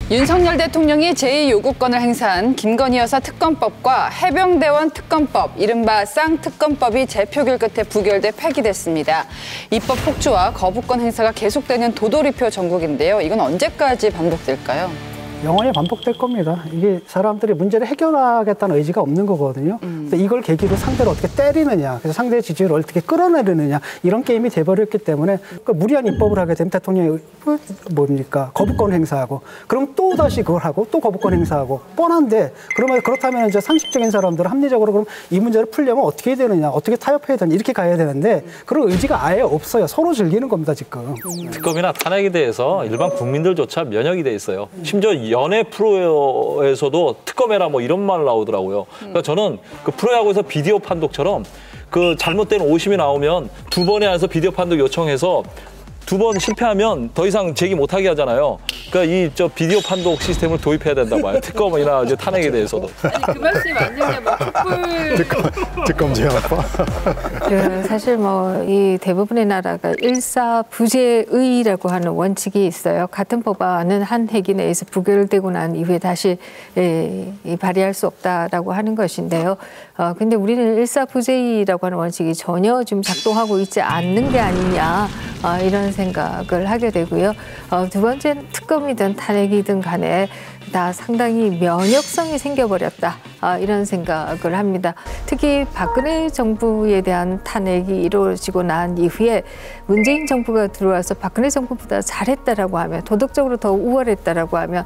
윤석열 대통령이 제2요구권을 행사한 김건희 여사 특검법과 해병대원 특검법, 이른바 쌍특검법이 재표결 끝에 부결돼 폐기됐습니다. 입법 폭주와 거부권 행사가 계속되는 도돌이표 전국인데요. 이건 언제까지 반복될까요? 영원히 반복될 겁니다. 이게 사람들이 문제를 해결하겠다는 의지가 없는 거거든요. 이걸 계기로 상대를 어떻게 때리느냐, 그래서 상대의 지지율을 어떻게 끌어내느냐, 이런 게임이 돼버렸기 때문에 무리한 입법을 하게 되면 대통령이 거부권 행사하고, 그럼 또 다시 그걸 하고 또 거부권 행사하고, 뻔한데 그러면 그렇다면 이제 상식적인 사람들은 합리적으로 그럼 이 문제를 풀려면 어떻게 해야 되느냐, 어떻게 타협해야 되느냐, 이렇게 가야 되는데 그런 의지가 아예 없어요. 서로 즐기는 겁니다 지금. 특검이나 탄핵에 대해서 일반 국민들조차 면역이 돼 있어요. 심지어 연예 프로에서도 특검해라 뭐 이런 말 나오더라고요. 그러니까 저는 그 프로야구에서 비디오 판독처럼 그 잘못된 오심이 나오면 2번에 안에서 비디오 판독 요청해서 2번 실패하면 더 이상 제기 못하게 하잖아요. 그러니까 이 비디오 판독 시스템을 도입해야 된다 봐요. 특검이나 이제 탄핵에 대해서도. 아니 그 말씀이 맞느냐, 뭐 특검 제안법. 사실 이 대부분의 나라가 일사부재의라고 하는 원칙이 있어요. 같은 법안은 한 회기 내에서 부결되고 난 이후에 다시 발의할 수 없다라고 하는 것인데요. 근데 우리는 일사부재의라고 하는 원칙이 전혀 지금 작동하고 있지 않는 게 아니냐, 이런 생각을 하게 되고요. 두 번째는 특검이든 탄핵이든 간에 다 상당히 면역성이 생겨버렸다, 이런 생각을 합니다. 특히 박근혜 정부에 대한 탄핵이 이루어지고 난 이후에 문재인 정부가 들어와서 박근혜 정부보다 잘했다라고 하면, 도덕적으로 더 우월했다라고 하면,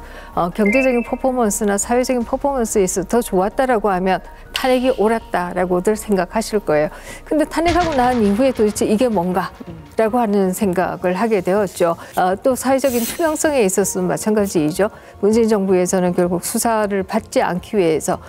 경제적인 퍼포먼스나 사회적인 퍼포먼스에서 더 좋았다라고 하면 탄핵이 옳았다라고들 생각하실 거예요. 근데 탄핵하고 난 이후에 도대체 이게 뭔가라고 하는 생각을 하게 되었죠. 또 사회적인 투명성에 있어서도 마찬가지이죠. 문재인 정부에서는 결국 수사를 받지 않기 위해서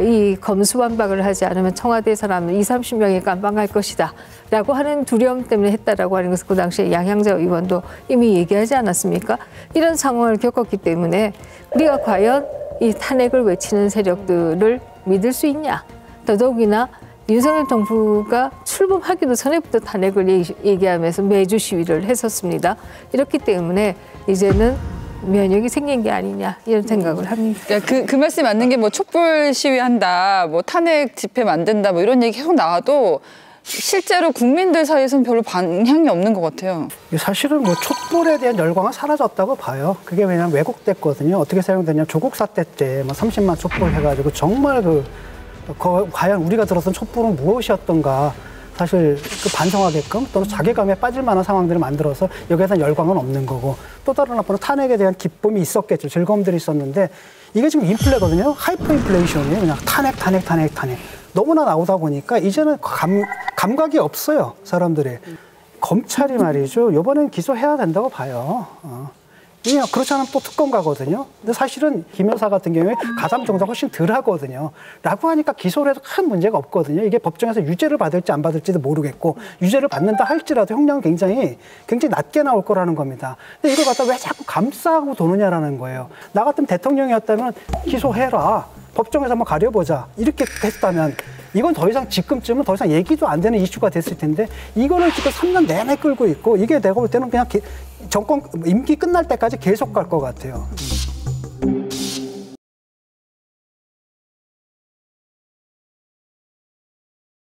이 검수완박을 하지 않으면 청와대 사람은 20-30명이 깜빵할 것이다 라고 하는 두려움 때문에 했다라고 하는 것을 그 당시에 양향자 의원도 이미 얘기하지 않았습니까? 이런 상황을 겪었기 때문에 우리가 과연 이 탄핵을 외치는 세력들을 믿을 수 있냐? 더더욱이나 윤석열 정부가 출범하기도 전에부터 탄핵을 얘기하면서 매주 시위를 했었습니다. 이렇기 때문에 이제는 면역이 생긴 게 아니냐, 이런 생각을 합니다. 그 말씀이 맞는 게 뭐 촛불 시위한다, 뭐 탄핵 집회 만든다, 뭐 이런 얘기 계속 나와도 실제로 국민들 사이에서는 별로 반향이 없는 것 같아요. 사실은 촛불에 대한 열광은 사라졌다고 봐요. 그게 왜냐하면 왜곡됐거든요. 어떻게 사용되냐, 조국 사태 때 30만 촛불 해가지고 정말 과연 우리가 들었던 촛불은 무엇이었던가, 사실 반성하게끔 또는 자괴감에 빠질 만한 상황들을 만들어서 여기에 대한 열광은 없는 거고, 또 다른 한편으로 탄핵에 대한 기쁨이 있었겠죠. 즐거움들이 있었는데 이게 지금 인플레거든요. 하이퍼 인플레이션이에요. 그냥 탄핵. 너무나 나오다 보니까 이제는 감각이 없어요, 사람들이. 검찰이 말이죠, 이번엔 기소해야 된다고 봐요. 그렇지 않으면 또 특검 가거든요. 근데 사실은 김 여사 같은 경우에 가담 정도가 훨씬 덜 하거든요. 라고 하니까 기소를 해도 큰 문제가 없거든요. 이게 법정에서 유죄를 받을지 안 받을지도 모르겠고, 유죄를 받는다 할지라도 형량은 굉장히 낮게 나올 거라는 겁니다. 근데 이걸 갖다 왜 자꾸 감싸고 도느냐라는 거예요. 나 같으면 대통령이었다면 기소해라, 법정에서 한번 가려보자, 이렇게 했다면 이건 더 이상 지금쯤은 더 이상 얘기도 안 되는 이슈가 됐을 텐데, 이거는 지금 3년 내내 끌고 있고, 이게 내가 볼 때는 그냥 정권 임기 끝날 때까지 계속 갈 것 같아요.